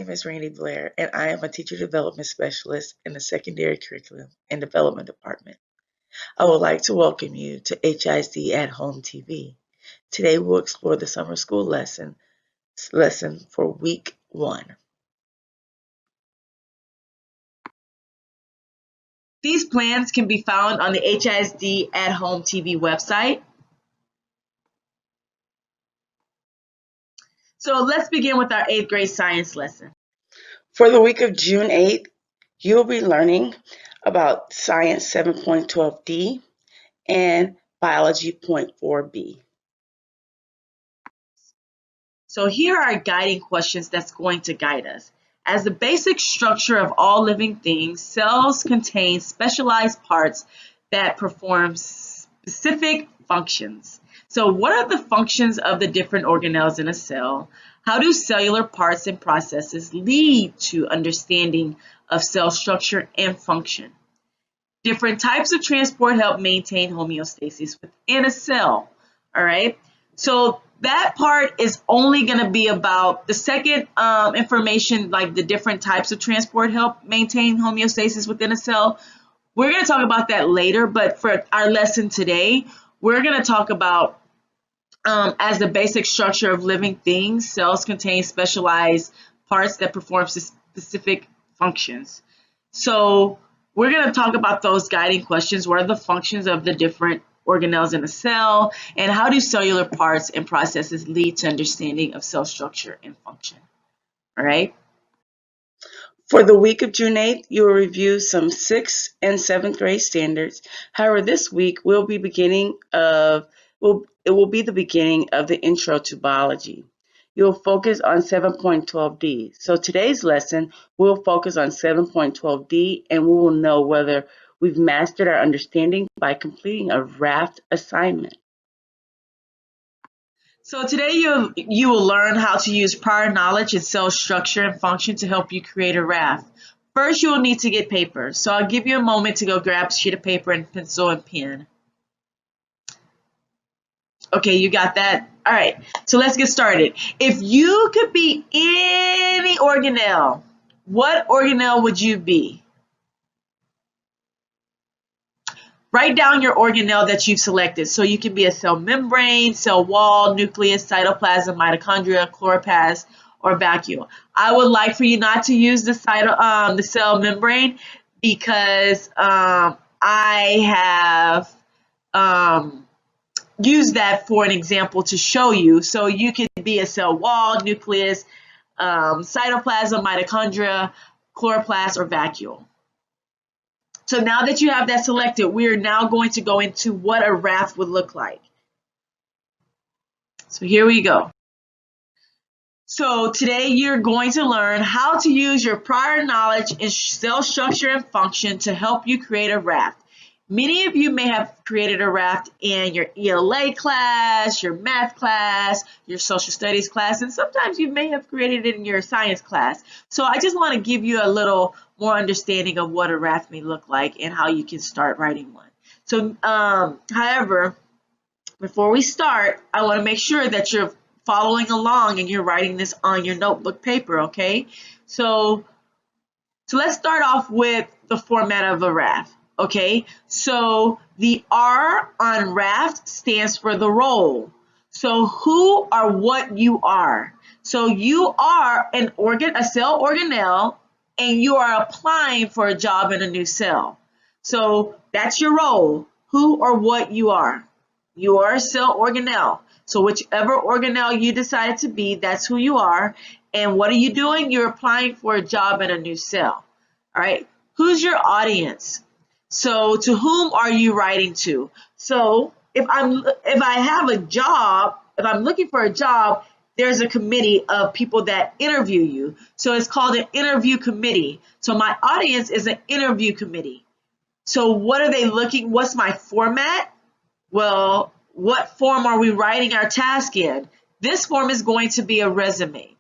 name is Randi Blair, and I am a teacher development specialist in the Secondary Curriculum and Development Department. I would like to welcome you to HISD at Home TV. Today we'll explore the summer school lesson for week 1. These plans can be found on the HISD at Home TV website. So let's begin with our 8th grade science lesson. For the week of June 8th, you will be learning about Science 7.12D and Biology .4b. So here are guiding questions that's going to guide us. As the basic structure of all living things, cells contain specialized parts that perform specific functions. So what are the functions of the different organelles in a cell? How do cellular parts and processes lead to understanding of cell structure and function? Different types of transport help maintain homeostasis within a cell. All right, so that part is only going to be about the second information, like the different types of transport help maintain homeostasis within a cell. We're going to talk about that later, but for our lesson today, we're going to talk about as the basic structure of living things, cells contain specialized parts that perform specific functions. So we're going to talk about those guiding questions. What are the functions of the different organelles in a cell, and how do cellular parts and processes lead to understanding of cell structure and function? All right. For the week of June 8th, you will review some 6th and 7th grade standards. However, this week will be it will be the beginning of the intro to biology. You will focus on 7.12D. So today's lesson will focus on 7.12D, and we will know whether we've mastered our understanding by completing a R.A.F.T assignment. So today you will learn how to use prior knowledge in cell structure and function to help you create a R.A.F.T. First, you will need to get paper. So I'll give you a moment to go grab a sheet of paper and pencil and pen. Okay, you got that? All right, so let's get started. If you could be any organelle, what organelle would you be? Write down your organelle that you've selected. So you can be a cell membrane, cell wall, nucleus, cytoplasm, mitochondria, chloroplast, or vacuole. I would like for you not to use the cell membrane because I have used that for an example to show you. So you could be a cell wall, nucleus, cytoplasm, mitochondria, chloroplast, or vacuole. So now that you have that selected, we are now going to go into what a R.A.F.T would look like. So here we go. So today you're going to learn how to use your prior knowledge in cell structure and function to help you create a R.A.F.T. Many of you may have created a R.A.F.T in your ELA class, your math class, your social studies class, and sometimes you may have created it in your science class. So I just want to give you a little more understanding of what a R.A.F.T may look like and how you can start writing one. So, however, before we start, I want to make sure that you're following along and you're writing this on your notebook paper, okay? So let's start off with the format of a R.A.F.T. Okay, so the R on R.A.F.T stands for the role. So who or what you are. So you are a cell organelle, and you are applying for a job in a new cell. So that's your role, who or what you are. You are a cell organelle. So whichever organelle you decide to be, that's who you are. And what are you doing? You're applying for a job in a new cell. All right, who's your audience? So to whom are you writing to? So if I have a job, if I'm looking for a job, there's a committee of people that interview you. So it's called an interview committee. So my audience is an interview committee. So what are they looking? What's my format? Well, what form are we writing our task in? This form is going to be a resume.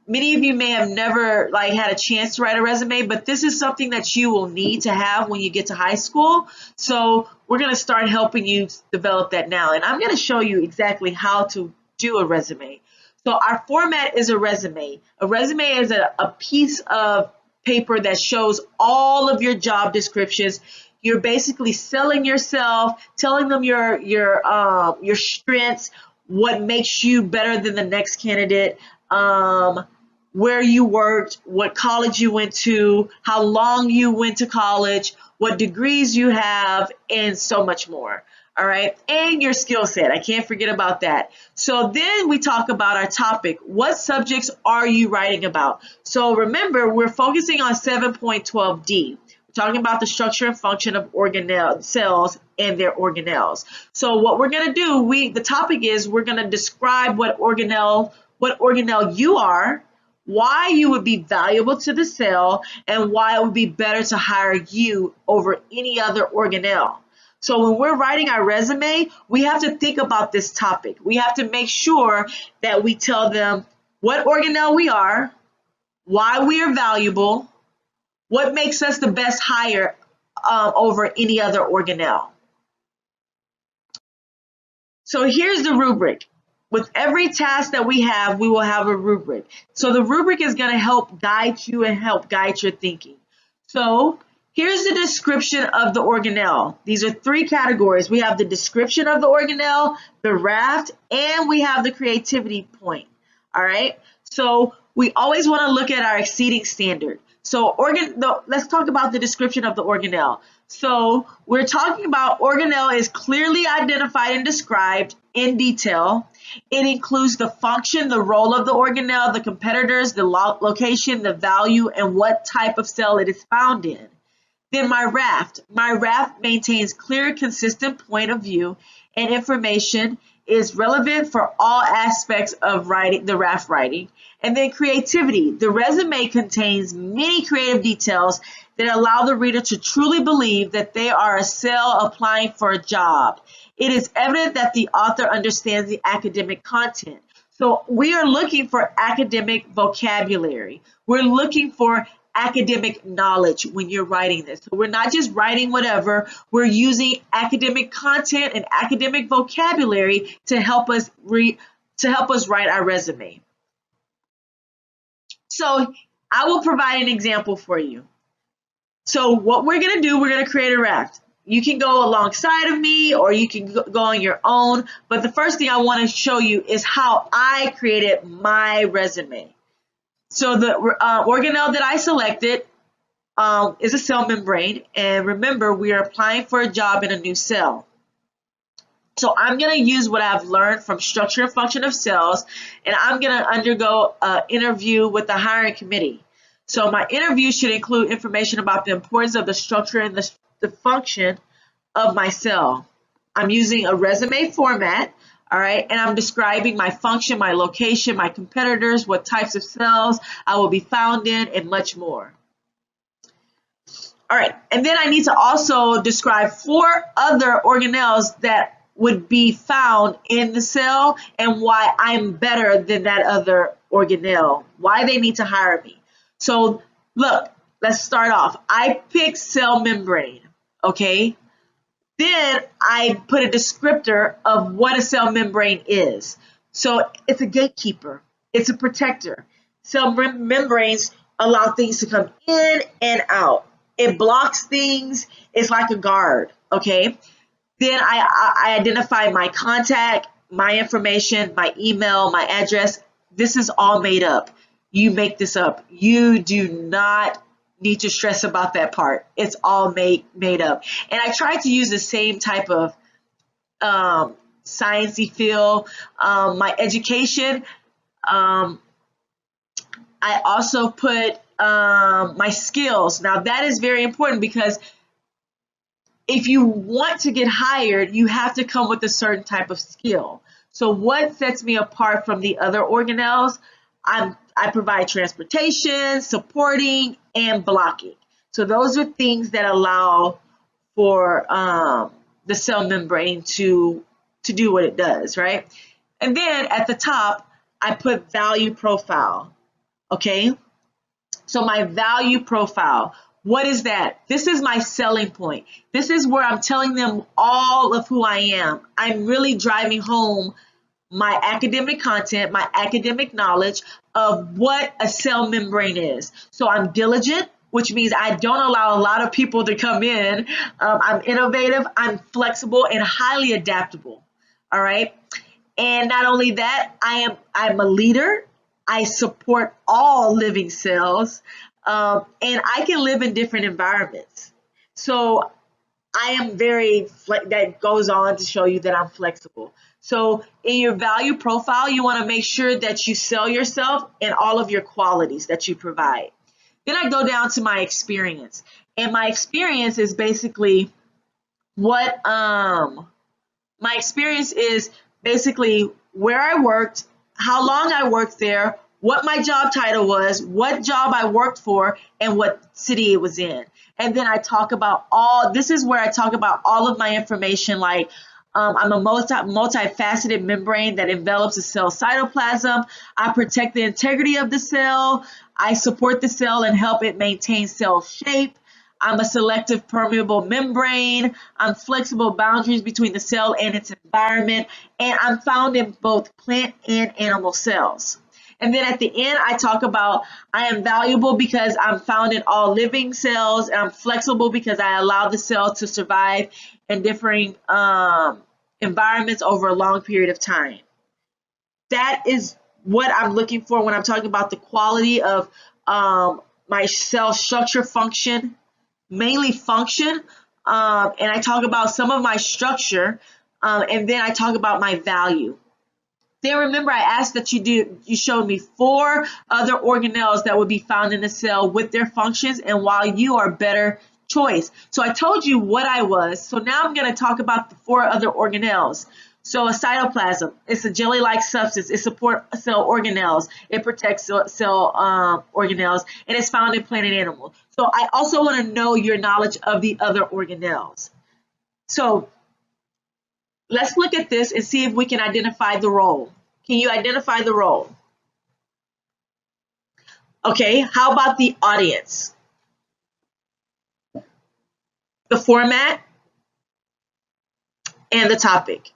Many of you may have never had a chance to write a resume, but this is something that you will need to have when you get to high school. So we're going to start helping you develop that now. And I'm going to show you exactly how to do a resume. So our format is a resume. A resume is a piece of paper that shows all of your job descriptions. You're basically selling yourself, telling them your strengths, what makes you better than the next candidate, where you worked, what college you went to, how long you went to college, what degrees you have, and so much more. All right, and your skill set. I can't forget about that. So then we talk about our topic. What subjects are you writing about? So remember, we're focusing on 7.12D. We're talking about the structure and function of organelle cells and their organelles. So what we're going to do, the topic is we're going to describe what organelle you are, why you would be valuable to the cell, and why it would be better to hire you over any other organelle. So when we're writing our resume, we have to think about this topic. We have to make sure that we tell them what organelle we are, why we are valuable, what makes us the best hire over any other organelle. So here's the rubric. With every task that we will have a rubric. So the rubric is going to help guide you and help guide your thinking. So here's the description of the organelle. These are 3 categories. We have the description of the organelle, the R.A.F.T, and we have the creativity point. All right. So we always want to look at our exceeding standard. So let's talk about the description of the organelle. So we're talking about organelle is clearly identified and described in detail. It includes the function, the role of the organelle, the competitors, the location, the value, and what type of cell it is found in. Then my R.A.F.T. My R.A.F.T maintains clear, consistent point of view, and information is relevant for all aspects of writing, the R.A.F.T writing. And then creativity. The resume contains many creative details that allow the reader to truly believe that they are a cell applying for a job. It is evident that the author understands the academic content. So we are looking for academic vocabulary. We're looking for academic knowledge when you're writing this. So we're not just writing whatever, we're using academic content and academic vocabulary to help us write our resume. So I will provide an example for you. So what we're going to do, we're going to create a R.A.F.T. You can go alongside of me or you can go on your own. But the first thing I want to show you is how I created my resume. So the organelle that I selected is a cell membrane. And remember, we are applying for a job in a new cell. So I'm going to use what I've learned from structure and function of cells, and I'm going to undergo an interview with the hiring committee. So my interview should include information about the importance of the structure and the function of my cell. I'm using a resume format, all right, and I'm describing my function, my location, my competitors, what types of cells I will be found in, and much more. All right, and then I need to also describe 4 other organelles that would be found in the cell and why I'm better than that other organelle, why they need to hire me. So look, let's start off. I picked cell membrane, okay? Then I put a descriptor of what a cell membrane is. So it's a gatekeeper, it's a protector. Cell membranes allow things to come in and out. It blocks things, it's like a guard, okay? Then I identify my contact, my information, my email, my address. This is all made up. You make this up. You do not need to stress about that part. It's all made up. And I try to use the same type of sciencey feel. My education, I also put my skills. Now that is very important because if you want to get hired, you have to come with a certain type of skill. So what sets me apart from the other organelles? I provide transportation, supporting, and blocking. So those are things that allow for the cell membrane to do what it does, right? And then at the top, I put value profile, okay? So my value profile, what is that? This is my selling point. This is where I'm telling them all of who I am. I'm really driving home my academic content, my academic knowledge of what a cell membrane is. So I'm diligent, which means I don't allow a lot of people to come in. I'm innovative, I'm flexible, and highly adaptable. All right. And not only that, I'm a leader. I support all living cells, and I can live in different environments. So I am that goes on to show you that I'm flexible. So in your value profile, you want to make sure that you sell yourself and all of your qualities that you provide. Then I go down to my experience. And my experience is basically what my experience is basically where I worked, how long I worked there, what my job title was, what job I worked for, and what city it was in. And then I talk about this is where I talk about all of my information, like I'm a multifaceted membrane that envelops a cell cytoplasm. I protect the integrity of the cell. I support the cell and help it maintain cell shape. I'm a selective permeable membrane. I'm flexible boundaries between the cell and its environment. And I'm found in both plant and animal cells. And then at the end, I talk about I am valuable because I'm found in all living cells, and I'm flexible because I allow the cell to survive in differing environments over a long period of time. That is what I'm looking for when I'm talking about the quality of my cell structure, function, mainly function, and I talk about some of my structure, and then I talk about my value. Then remember, I asked that you showed me 4 other organelles that would be found in the cell with their functions and why you are better choice. So I told you what I was. So now I'm going to talk about the 4 other organelles. So a cytoplasm, it's a jelly-like substance. It supports cell organelles. It protects cell organelles, and it's found in plant and animal. So I also want to know your knowledge of the other organelles. So let's look at this and see if we can identify the role. Can you identify the role? Okay, how about the audience? The format and the topic.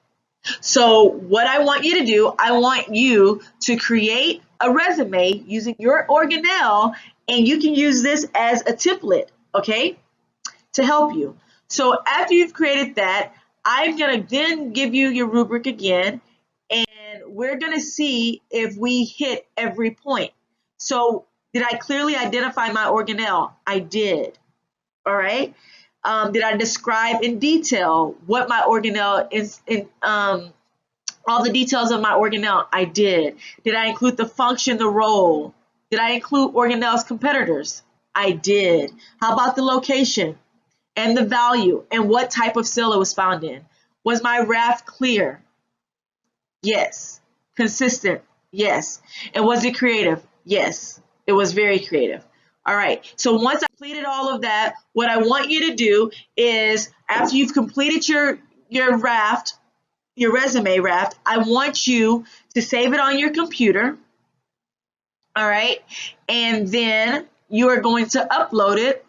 So what I want you to do, I want you to create a resume using your organelle, and you can use this as a template, okay, to help you. So after you've created that, I'm going to then give you your rubric again, and we're going to see if we hit every point. So did I clearly identify my organelle? I did. All right. Did I describe in detail what my organelle is all the details of my organelle? I did. Did I include the function, the role? Did I include organelle's competitors? I did. How about the location and the value and what type of cell it was found in? Was my R.A.F.T clear? Yes. Consistent? Yes. And was it creative? Yes. It was very creative. All right. So once I completed all of that, what I want you to do is after you've completed your R.A.F.T, your resume R.A.F.T, I want you to save it on your computer. All right. And then you are going to upload it,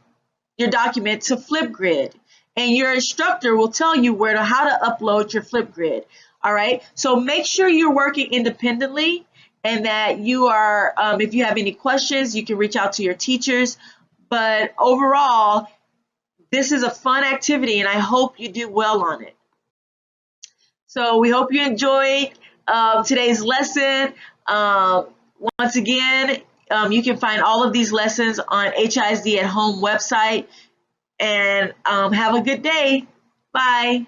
your document, to Flipgrid. And your instructor will tell you how to upload your Flipgrid. All right. So make sure you're working independently and that you are, if you have any questions, you can reach out to your teachers. But overall, this is a fun activity and I hope you do well on it. So we hope you enjoyed today's lesson. Once again, you can find all of these lessons on HISD at Home website. And have a good day. Bye.